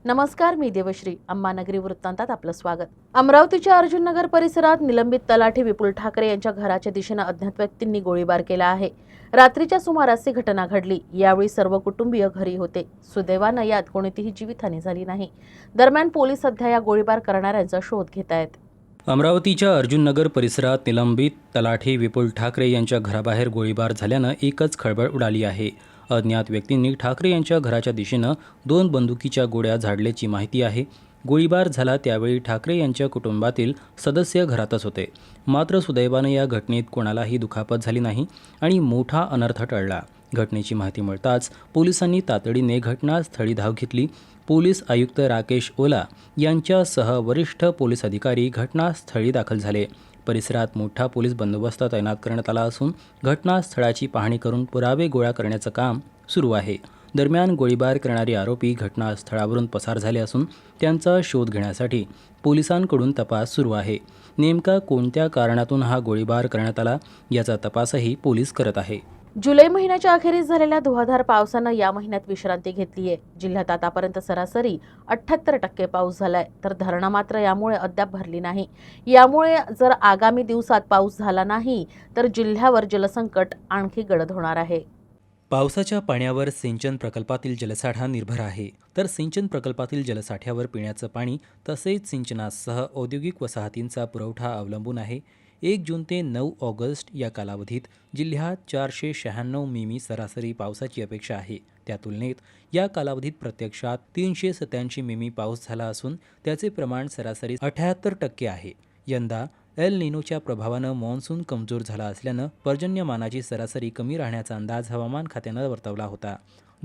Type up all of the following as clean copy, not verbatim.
नमस्कार, मी देवश्री. अंबानगरी वृत्तांतात आपलं स्वागत. अमरावतीच्या अर्जुननगर परिसरात निलंबित तलाठी विपुल ठाकरे यांच्या घराच्या दिशेने अज्ञात व्यक्तींनी गोळीबार केला आहे. रात्रीच्या सुमारास ही घटना घडली. यावेळी सर्व कुटुंबीय घरी होते. सुदैवानं यात कोणतीही जीवितहानी झाली नाही. दरम्यान पोलीस सध्या या गोळीबार करणाऱ्यांचा शोध घेत आहेत. अमरावतीच्या अर्जुननगर परिसरात निलंबित तलाठी विपुल ठाकरे यांच्या घराबाहेर गोळीबार झाल्यानं एकच खळबळ उडाली आहे. अज्ञात व्यक्तींनी ठाकरे यांच्या घराच्या दिशेनं 2 बंदुकीच्या गोळ्या झाडल्याची माहिती आहे. गोळीबार झाला त्यावेळी ठाकरे यांच्या कुटुंबातील सदस्य घरातच होते. मात्र सुदैवानं या घटनेत कोणालाही दुखापत झाली नाही आणि मोठा अनर्थ टळला. घटनेची माहिती मिळताच पोलिसांनी तातडीने घटनास्थळी धाव घेतली. पोलीस आयुक्त राकेश ओला यांच्यासह वरिष्ठ पोलीस अधिकारी घटनास्थळी दाखल झाले. परिसरात मोठा पोलीस बंदोबस्त तैनात करण्यात आला असून घटनास्थळाची पाहणी करून पुरावे गोळा करण्याचं काम सुरू आहे. दरम्यान गोळीबार करणारे आरोपी घटनास्थळावरून पसार झाले असून त्यांचा शोध घेण्यासाठी पोलिसांकडून तपास सुरू आहे. नेमका कोणत्या कारणातून हा गोळीबार करण्यात आला याचा तपासही पोलीस करत आहे. जुलै महिन्याच्या अखेरीस झालेल्या धुवाधार पावसानं या महिन्यात विश्रांती घेतली आहे. जिल्ह्यात आतापर्यंत सरासरी 78% पाऊस झालाय, तर धरणं मात्र यामुळे अद्याप भरली नाही. यामुळे जर आगामी दिवसात पाऊस झाला नाही तर जिल्ह्यावर जलसंकट आणखी गडद होणार आहे. पावसाच्या पाण्यावर सिंचन प्रकल्पातील जलसाठा निर्भर आहे, तर सिंचन प्रकल्पातील जलसाठ्यावर पिण्याचं पाणी तसेच सिंचनासह औद्योगिक वसाहतींचा पुरवठा अवलंबून आहे. 1 जून ते 9 ऑगस्ट या कालावधीत जिल्ह्यात 496 मिमी सरासरी पावसाची अपेक्षा आहे. त्या तुलनेत या कालावधीत प्रत्यक्षात 387 मिमी पाऊस झाला असून त्याचे प्रमाण सरासरी 78% आहे. यंदा एल निनोच्या प्रभावानं मॉन्सून कमजोर झाला असल्यानं पर्जन्यमानाची सरासरी कमी राहण्याचा अंदाज हवामान खात्यानं वर्तवला होता.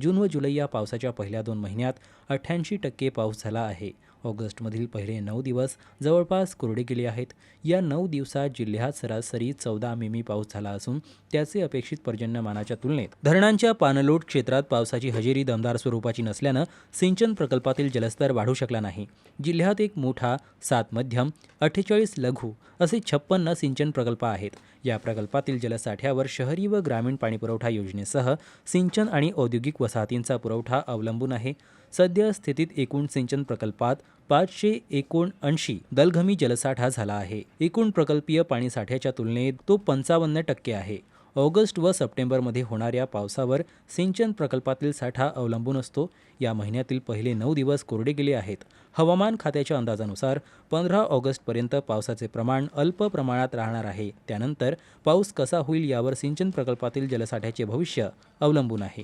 जून व जुलै या पावसाच्या पहिल्या 2 महिन्यात 88% पाऊस झाला आहे. ऑगस्टमधील पहिले 9 दिवस जवळपास कोरडे गेले आहेत. या 9 दिवसात जिल्ह्यात सरासरी 14 मिमी पाऊस झाला असून त्याचे अपेक्षित पर्जन्यमानाच्या तुलनेत धरणांच्या पाणलोट क्षेत्रात पावसाची हजेरी दमदार स्वरूपाची नसल्यानं सिंचन प्रकल्पातील जलस्तर वाढू शकला नाही. जिल्ह्यात एक मोठा, 7 मध्यम, 48 लघु असे 56 सिंचन प्रकल्प आहेत. या प्रकल्पातील जलसाठ्यावर शहरी व ग्रामीण पाणीपुरवठा योजनेसह सिंचन आणि औद्योगिक वसाहतींचा पुरवठा अवलंबून आहे. सद्य स्थितीत एकूण सिंचन प्रकल्पात 579 दलघमी जलसाठा झाला आहे. एकूण प्रकल्पीय पाणीसाठ्याच्या तुलनेत तो 55% आहे. ऑगस्ट व सप्टेंबरमध्ये होणाऱ्या पावसावर सिंचन प्रकल्पातील साठा अवलंबून असतो. या महिन्यातील पहिले 9 दिवस कोरडे गेले आहेत. हवामान खात्याच्या अंदाजानुसार 15 ऑगस्टपर्यंत पावसाचे प्रमाण अल्प प्रमाणात राहणार आहे. त्यानंतर पाऊस कसा होईल यावर सिंचन प्रकल्पातील जलसाठ्याचे भविष्य अवलंबून आहे.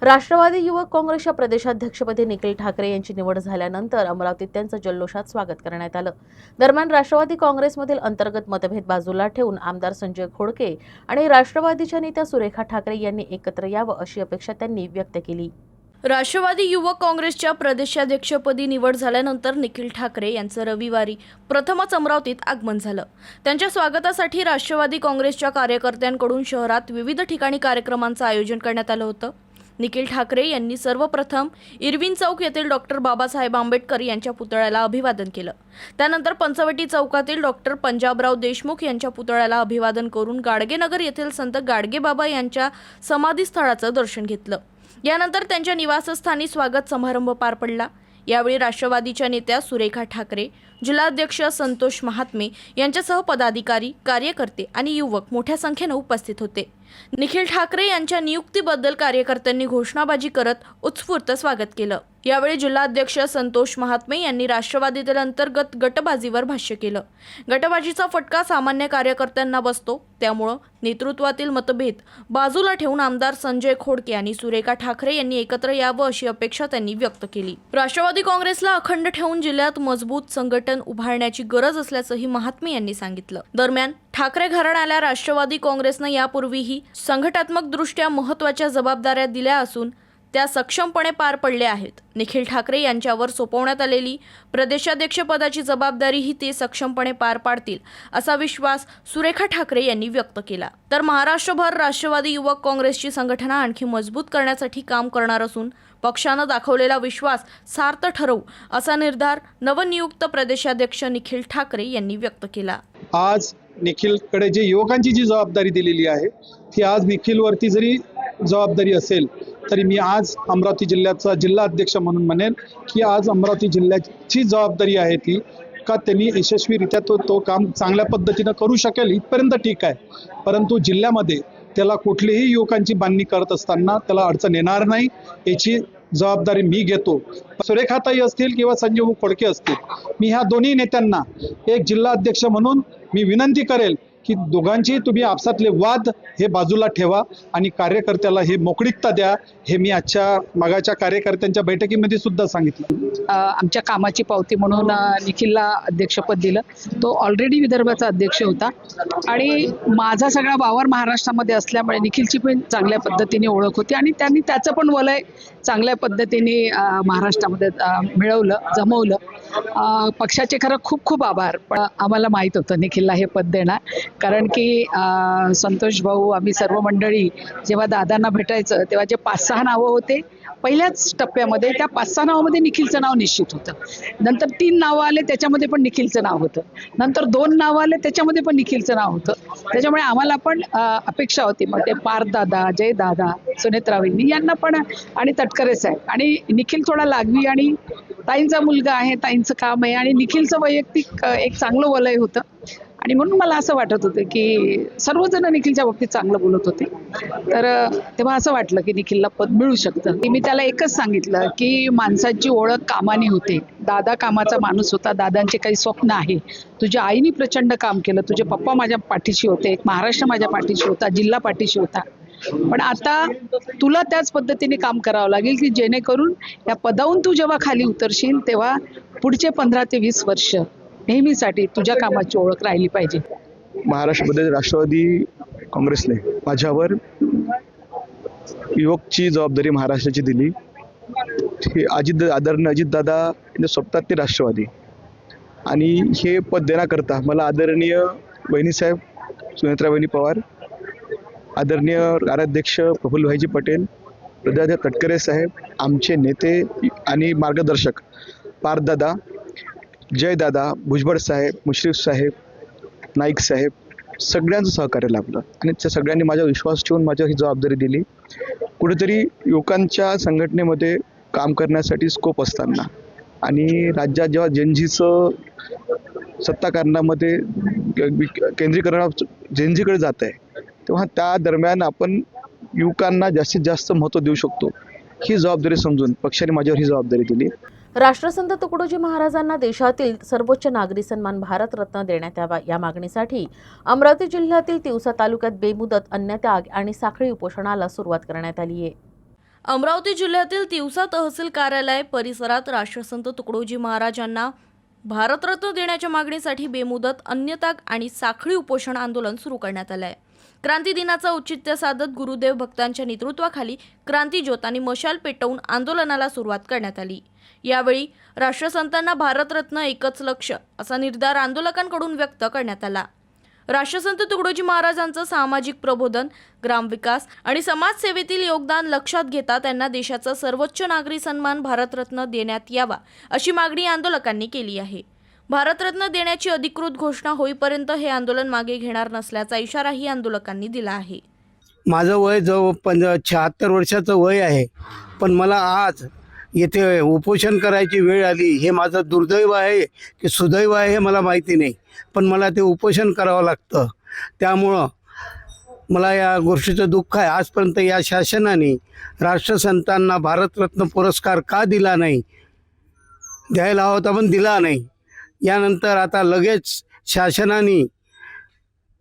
राष्ट्रवादी युवक काँग्रेसच्या प्रदेशाध्यक्षपदी निखिल ठाकरे यांची निवड झाल्यानंतर अमरावतीत त्यांचं जल्लोषात स्वागत करण्यात आलं. दरम्यान राष्ट्रवादी काँग्रेसमधील अंतर्गत मतभेद बाजूला ठेवून आमदार संजय खोडके आणि राष्ट्रवादीच्या नेत्या सुरेखा ठाकरे यांनी एकत्र यावं अशी अपेक्षा त्यांनी व्यक्त केली. राष्ट्रवादी युवक काँग्रेसच्या प्रदेशाध्यक्षपदी निवड झाल्यानंतर निखिल ठाकरे यांचं रविवारी प्रथमच अमरावतीत आगमन झालं. त्यांच्या स्वागतासाठी राष्ट्रवादी काँग्रेसच्या कार्यकर्त्यांकडून शहरात विविध ठिकाणी कार्यक्रमांचं आयोजन करण्यात आलं होतं. निखिल ठाकरे यांनी सर्वप्रथम इरविन चौक येथील डॉक्टर बाबासाहेब आंबेडकर यांच्या पुतळ्याला अभिवादन केलं. त्यानंतर पंचवटी चौकातील डॉक्टर पंजाबराव देशमुख यांच्या पुतळ्याला अभिवादन करून गाडगेनगर येथील संत गाडगेबाबा यांच्या समाधीस्थळाचं दर्शन घेतलं. यानंतर त्यांच्या निवासस्थानी स्वागत समारंभ पार पडला. यावेळी राष्ट्रवादीच्या नेत्या सुरेखा ठाकरे, जिल्हाध्यक्ष संतोष महात्मे यांच्यासह पदाधिकारी, कार्यकर्ते आणि युवक मोठ्या संख्येने उपस्थित होते. निखिल ठाकरे यांच्या नियुक्तीबद्दल कार्यकर्त्यांनी घोषणाबाजी करत उत्स्फूर्त स्वागत केलं. यावेळी जिल्हाध्यक्ष संतोष महात्मे यांनी राष्ट्रवादीतील अंतर्गत गटबाजीवर भाष्य केलं. गटबाजीचा फटका सामान्य कार्यकर्त्यांना बसतो, त्यामुळं नेतृत्वातील मतभेद बाजूला ठेवून आमदार संजय खोडके आणि सुरेखा ठाकरे यांनी एकत्र यावं अशी अपेक्षा त्यांनी व्यक्त केली. राष्ट्रवादी काँग्रेसला अखंड ठेवून जिल्ह्यात मजबूत संघटन उभारण्याची गरज असल्याचंही महात्मे यांनी सांगितलं. दरम्यान ठाकरे घराण्याला राष्ट्रवादी काँग्रेसनं यापूर्वीही संघटनात्मकदृष्ट्या महत्त्वाच्या जबाबदाऱ्या दिल्या असून त्या सक्षमपणे पार पडल्या आहेत. निखिल ठाकरे यांच्यावर सोपवण्यात आलेली प्रदेशाध्यक्षपदाची जबाबदारीही ते सक्षमपणे पार पाडतील असा विश्वास सुरेखा ठाकरे यांनी व्यक्त केला. तर महाराष्ट्रभर राष्ट्रवादी युवक काँग्रेसची संघटना आणखी मजबूत करण्यासाठी काम करणार असून पक्षानं दाखवलेला विश्वास सार्थ ठरवू असा निर्धार नवनियुक्त प्रदेशाध्यक्ष निखिल ठाकरे यांनी व्यक्त केला. आज निखिलकडे जी युवकांची जी जबाबदारी दिलेली आहे ती आज निखिलवरती जरी जबाबदारी असेल तरी मी आज अमरावती जिल्ह्याचा जिल्हा अध्यक्ष म्हणून म्हणेन की आज अमरावती जिल्ह्याची जबाबदारी आहे ती का त्यांनी यशस्वीरित्या तो काम चांगल्या पद्धतीनं करू शकेल इथपर्यंत ठीक आहे, परंतु जिल्ह्यामध्ये त्याला कुठलीही युवकांची बांधणी करत असताना त्याला अडचण येणार नाही याची जबाबदारी मी घेतो. सुरेखाताई असतील किंवा संजय भाऊ खोडके असतील, मी ह्या दोन्ही नेत्यांना एक जिल्हा अध्यक्ष म्हणून मी विनंती करेल की दोघांची तुम्ही आपसातले वाद हे बाजूला ठेवा आणि कार्यकर्त्याला हे मोकळीकता द्या. हे मी आजच्या मागाच्या कार्यकर्त्यांच्या बैठकीमध्ये सुद्धा सांगितलं. आमच्या कामाची पावती म्हणून निखिलला अध्यक्षपद दिलं. तो ऑलरेडी विदर्भाचा अध्यक्ष होता आणि माझा सगळा वावर महाराष्ट्रामध्ये असल्यामुळे निखिलची पण चांगल्या पद्धतीने ओळख होती आणि त्यांनी त्याचं पण वलय चांगल्या पद्धतीने महाराष्ट्रामध्ये जमवलं. पक्षाचे खरं खूप खूप आभार. पण आम्हाला माहीत होतं निखिलला हे पद देणार, कारण की संतोष भाऊ आम्ही सर्व मंडळी जेव्हा दादांना भेटायचं तेव्हा जे 5-6 नावं होते पहिल्याच टप्प्यामध्ये, त्या 5-6 नावामध्ये निखिलचं नाव निश्चित होतं. नंतर 3 नावं आले त्याच्यामध्ये पण निखिलचं नाव होतं. नंतर 2 नावं आले त्याच्यामध्ये पण निखिलचं नाव होतं. त्याच्यामुळे आम्हाला पण अपेक्षा होती. मग ते पार्थदादा, जयदादा, सुनेत्रावहिनी यांना पण आणि तटकरे साहेब आणि निखिल थोडा लागवी आणि ताईंचा मुलगा आहे, ताईंचं काम आहे आणि निखिलचं वैयक्तिक एक चांगलं वलय होतं आणि म्हणून मला असं वाटत होतं की सर्वजण निखिलच्या बाबतीत चांगलं बोलत होते. तर तेव्हा असं वाटलं की निखिलला पद मिळू शकतं. मी त्याला एकच सांगितलं की माणसाची ओळख कामाने होते. दादा कामाचा माणूस होता, दादांचे काही स्वप्न आहे. तुझ्या आईने प्रचंड काम केलं, तुझे पप्पा माझ्या पाठीशी होते, महाराष्ट्र माझ्या पाठीशी होता, जिल्हा पाठीशी होता. पण आता तुला त्याच पद्धतीने काम करावं लागेल की जेणेकरून या पदावरून तू जेव्हा खाली उतरशील तेव्हा पुढचे 15 ते 20 वर्ष नेहमीसाठी तुझ्या कामाची ओळख राहिली पाहिजे. महाराष्ट्रामध्ये राष्ट्रवादी काँग्रेसने माझ्यावर युवकची जबाबदारी महाराष्ट्राची दिली. हे आदरणीय अजितदादा यांच्या स्वप्नात ते राष्ट्रवादी आणि हे पद देण्याकरता मला आदरणीय वहिनीसाहेब सुनेत्रावहिनी पवार, आदरणीय कार्याध्यक्ष प्रफुल्लभाईजी पटेल, प्रजादेव तटकरे साहेब, आमचे नेते आणि मार्गदर्शक पार्थदादा, जयदादा, भुजबळ साहेब, मुश्रीफ साहेब, नाईक साहेब, सगळ्यांचं सहकार्य लाभलं आणि त्या सगळ्यांनी माझ्यावर विश्वास ठेवून माझ्यावर ही जबाबदारी दिली. कुठेतरी युवकांच्या संघटनेमध्ये काम करण्यासाठी स्कोप असताना आणि राज्यात जेव्हा जेनझीचं सत्ताकारणामध्ये केंद्रीकरण जेनझीकडे जात आहे तेव्हा त्या दरम्यान आपण युवकांना जास्तीत जास्त महत्त्व देऊ शकतो. ही जबाबदारी समजून पक्षाने माझ्यावर ही जबाबदारी दिली. राष्ट्रसंत तुकडोजी महाराजांना देशातील सर्वोच्च नागरी सन्मान भारतरत्न देण्यात यावा या मागणीसाठी अमरावती जिल्ह्यातील तिवसा तालुक्यात बेमुदत अन्नत्याग आणि साखळी उपोषणाला सुरुवात करण्यात आली आहे. अमरावती जिल्ह्यातील तिवसा तहसील कार्यालय परिसरात राष्ट्रसंत तुकडोजी महाराजांना भारतरत्न देण्याच्या मागणीसाठी बेमुदत अन्नत्याग आणि साखळी उपोषण आंदोलन सुरू करण्यात आलं आहे. क्रांती दिनाचं औचित्य साधत गुरुदेव भक्तांच्या नेतृत्वाखाली क्रांती ज्योत आणि मशाल पेटवून आंदोलनाला सुरुवात करण्यात आली. यावेळी राष्ट्रसंतांना भारतरत्न एकच लक्ष्य असा निर्धार आंदोलकांकडून व्यक्त करण्यात आला. राष्ट्रसंत तुकडोजी महाराजांचं सामाजिक प्रबोधन, ग्रामविकास आणि समाजसेवेतील योगदान लक्षात घेता त्यांना देशाचा सर्वोच्च नागरी सन्मान भारतरत्न देण्यात यावा अशी मागणी आंदोलकांनी केली आहे. भारतरत्न देण्याची अधिकृत घोषणा होईपर्यंत हे आंदोलन मागे घेणार नसल्याचा इशाराही आंदोलकांनी दिला आहे. माझं वय जवळ 76 वर्षाचं वय आहे, पण मला आज येथे उपोषण करायची वेळ आली. हे माझं दुर्दैव आहे की सुदैव आहे हे मला माहिती नाही, पण मला ते उपोषण करावं लागतं. त्यामुळं मला या गोष्टीचं दुःख आहे. आजपर्यंत या शासनाने राष्ट्रसंतांना भारतरत्न पुरस्कार का दिला नाही, द्यायला हवा होता पण दिला नाही. यानंतर आता लगेच शासनाने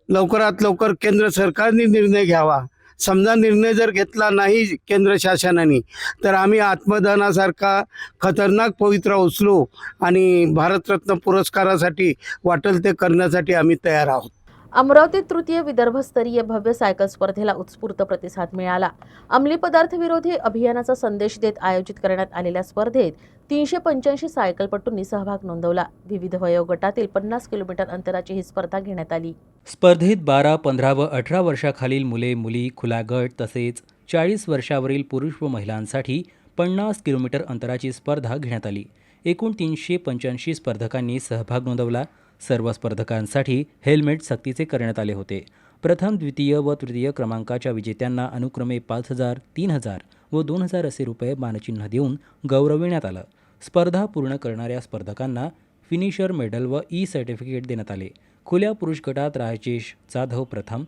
लवकरात लवकर केंद्र सरकारने निर्णय घ्यावा. समजा निर्णय जर घेतला नाही केंद्र शासनाने तर आम्ही आत्मदहनासारखा खतरनाक पवित्रा उचलू आणि भारतरत्न पुरस्कारासाठी वाटेल ते करण्यासाठी आम्ही तयार आहोत. अमरावतीत तृतीय विदर्भस्तरीय भव्य सायकल स्पर्धेला उत्स्फूर्त प्रतिसाद मिळाला. अंमली पदार्थ विरोधी अभियानाचा संदेश देत आयोजित करण्यात आलेल्या स्पर्धेत 385 सायकलपटूंनी सहभाग नोंदवला. विविध वयोगटातील 50 किलोमीटर अंतराची ही स्पर्धा घेण्यात आली. स्पर्धेत 12, 15 व 18 वर्षाखालील मुले, मुली, खुला गट तसेच 40 वर्षावरील पुरुष व महिलांसाठी 50 किलोमीटर अंतराची स्पर्धा घेण्यात आली. एकूण 385 स्पर्धकांनी सहभाग नोंदवला. सर्व स्पर्धकांसाठी हेल्मेट सक्तीचे करण्यात आले होते. प्रथम, द्वितीय व तृतीय क्रमांकाच्या विजेत्यांना अनुक्रमे 5,000, 3,000 व 2,000 असे रुपये मानचिन्ह देऊन गौरविण्यात आलं. स्पर्धा पूर्ण करणाऱ्या स्पर्धकांना फिनिशर मेडल व ई सर्टिफिकेट देण्यात आले. खुल्या पुरुष गटात राजेश जाधव प्रथम,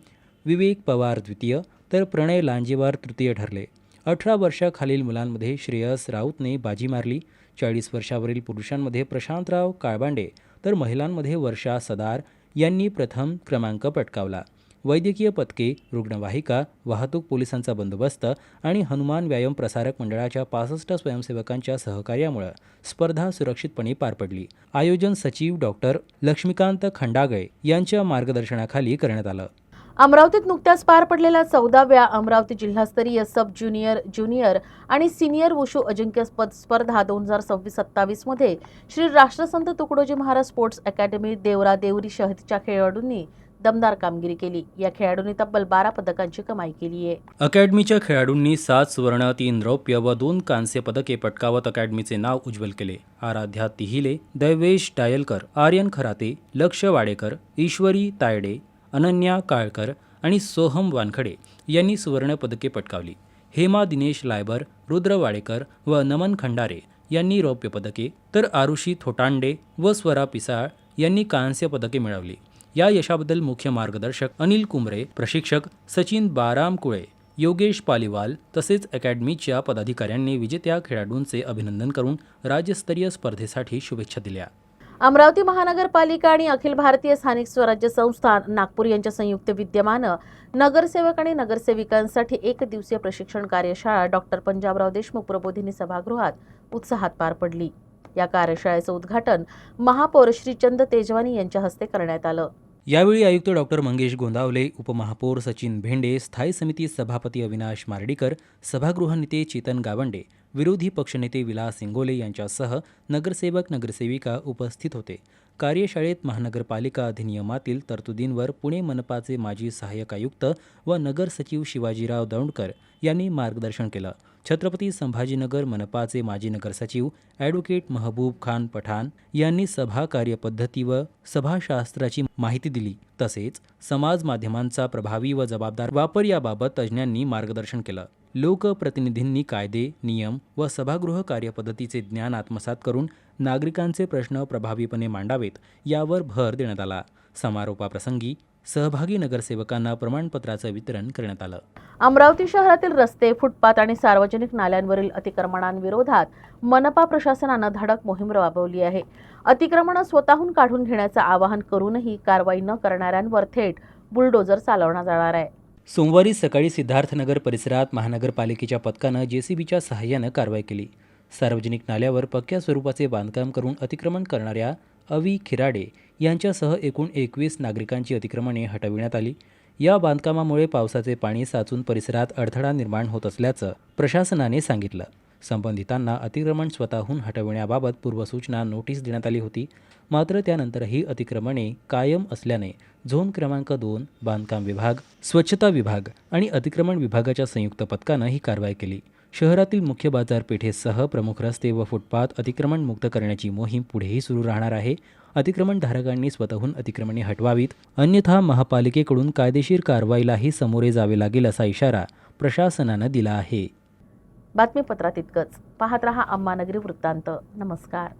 विवेक पवार द्वितीय तर प्रणय लांजेवार तृतीय ठरले. 18 वर्षाखालील मुलांमध्ये श्रेयस राऊतने बाजी मारली. 40 वर्षावरील पुरुषांमध्ये प्रशांतराव काळबांडे तर महिलांमध्ये वर्षा सदार यांनी प्रथम क्रमांक पटकावला. वैद्यकीय पथके, रुग्णवाहिका, वाहतूक पोलिसांचा बंदोबस्त आणि हनुमान व्यायाम प्रसारक मंडळाच्या 65 स्वयंसेवकांच्या सहकार्यामुळे स्पर्धा सुरक्षितपणे पार पडली. आयोजन सचिव डॉक्टर लक्ष्मीकांत खंडागळे यांच्या मार्गदर्शनाखाली करण्यात आलं. अमरावतीत नुकत्याच पार पडलेल्या 14व्या अमरावती जिल्हास्तरीय सब ज्युनियर आणि सिनियर वुशू अजिंक्यपद स्पर्धा 2026-27 मध्ये श्री राष्ट्रसंत तुकडोजी महाराज स्पोर्ट्स अकॅडमी देवरा देवरी शहराच्या खेळाडूंनी दमदार कामगिरी केली. या खेळाडूंनी तब्बल 12 पदकांची कमाई केली आहे. अकॅडमीच्या खेळाडूंनी 7 सुवर्ण, 3 रौप्य व 2 कांस्य पदके पटकावत अकॅडमीचे नाव उज्ज्वल केले. आराध्या तिहिले, दैवेश डायलकर, आर्यन खराते, लक्ष वाडेकर, ईश्वरी तायडे, अनन्या काळकर आणि सोहम वानखडे यांनी सुवर्ण पदके पटकावली. हेमा दिनेश लायबर, रुद्र वाडेकर व नमन खंडारे यांनी रौप्य पदके तर आरुषी थोटांडे व स्वरा पिसाळ यांनी कांस्य पदके मिळवली. या यशाबद्दल मुख्य मार्गदर्शक अनिल कुमरे, प्रशिक्षक सचिन बारामकुळे, योगेश पालिवाल तसेच अकॅडमीच्या पदाधिकाऱ्यांनी विजेत्या खेळाडूंचे अभिनंदन करून राज्यस्तरीय स्पर्धेसाठी शुभेच्छा दिल्या. अमरावती महानगरपालिका आणि अखिल भारतीय स्थानिक स्वराज्य संस्था नागपूर यांच्या संयुक्त विद्यमानं नगरसेवक आणि नगरसेविकांसाठी 1 दिवसीय प्रशिक्षण कार्यशाळा डॉक्टर पंजाबराव देशमुख प्रबोधिनी सभागृहात उत्साहात पार पडली. या कार्यशाळेचं उद्घाटन महापौर श्रीचंद तेजवानी यांच्या हस्ते करण्यात आलं. यावेळी आयुक्त डॉक्टर मंगेश गोंदावले, उपमहापौर सचिन भेंडे, स्थायी समिती सभापती अविनाश मार्डीकर, सभागृह नेते चेतन गावंडे, विरोधी पक्षनेते विलास इंगोले यांच्यासह नगरसेवक नगरसेविका उपस्थित होते. कार्यशाळेत महानगरपालिका अधिनियमातील तरतुदींवर पुणे मनपाचे माजी सहाय्यक आयुक्त व नगर सचिव शिवाजीराव दौंडकर यांनी मार्गदर्शन केलं. छत्रपती संभाजीनगर मनपाचे माजी नगर सचिव ॲडव्होकेट महबूब खान पठाण यांनी सभा कार्यपद्धती व सभाशास्त्राची माहिती दिली. तसेच समाज माध्यमांचा प्रभावी व जबाबदार वापर याबाबत तज्ज्ञांनी मार्गदर्शन केलं. लोकप्रतिनिधींनी कायदे, नियम व सभागृह कार्यपद्धतीचे ज्ञान आत्मसात करून नागरिकांचे प्रश्न प्रभावीपणे मांडावेत यावर भर देण्यात आला. समारोपाप्रसंगी सहभागी नगरसेवकांना प्रमाणपत्राचं वितरण करण्यात आलं. अमरावती शहरातील रस्ते, फुटपाथ आणि सार्वजनिक नाल्यांवरील अतिक्रमणांविरोधात मनपा प्रशासनानं धडक मोहीम राबवली आहे. अतिक्रमणं स्वतःहून काढून घेण्याचं आवाहन करूनही कारवाई न करणाऱ्यांवर थेट बुलडोजर चालवण्यात जाणार आहे. सोमवारी सकाळी सिद्धार्थनगर परिसरात महानगरपालिकेच्या पथकानं जेसीबीच्या सहाय्यानं कारवाई केली. सार्वजनिक नाल्यावर पक्क्या स्वरूपाचे बांधकाम करून अतिक्रमण करणाऱ्या अवी खिराडे यांच्यासह एकूण 21 नागरिकांची अतिक्रमणे हटविण्यात आली. या बांधकामामुळे पावसाचे पाणी साचून परिसरात अडथळा निर्माण होत असल्याचं प्रशासनाने सांगितलं. संबंधितांना अतिक्रमण स्वतःहून हटविण्याबाबत पूर्वसूचना नोटीस देण्यात आली होती. मात्र त्यानंतरही अतिक्रमणे कायम असल्याने झोन क्रमांक 2 बांधकाम विभाग, स्वच्छता विभाग आणि अतिक्रमण विभागाच्या संयुक्त पथकानं ही कारवाई केली. शहरातील मुख्य बाजारपेठेसह प्रमुख रस्ते व फुटपाथ अतिक्रमण मुक्त करण्याची मोहीम पुढेही सुरू राहणार आहे. अतिक्रमणधारकांनी स्वतःहून अतिक्रमणे हटवावीत, अन्यथा महापालिकेकडून कायदेशीर कारवाईलाही सामोरे जावे लागेल असा इशारा प्रशासनानं दिला आहे. बातमीपत्रात इतकंच. पाहत रहा अम्मानगरी वृत्तांत. नमस्कार.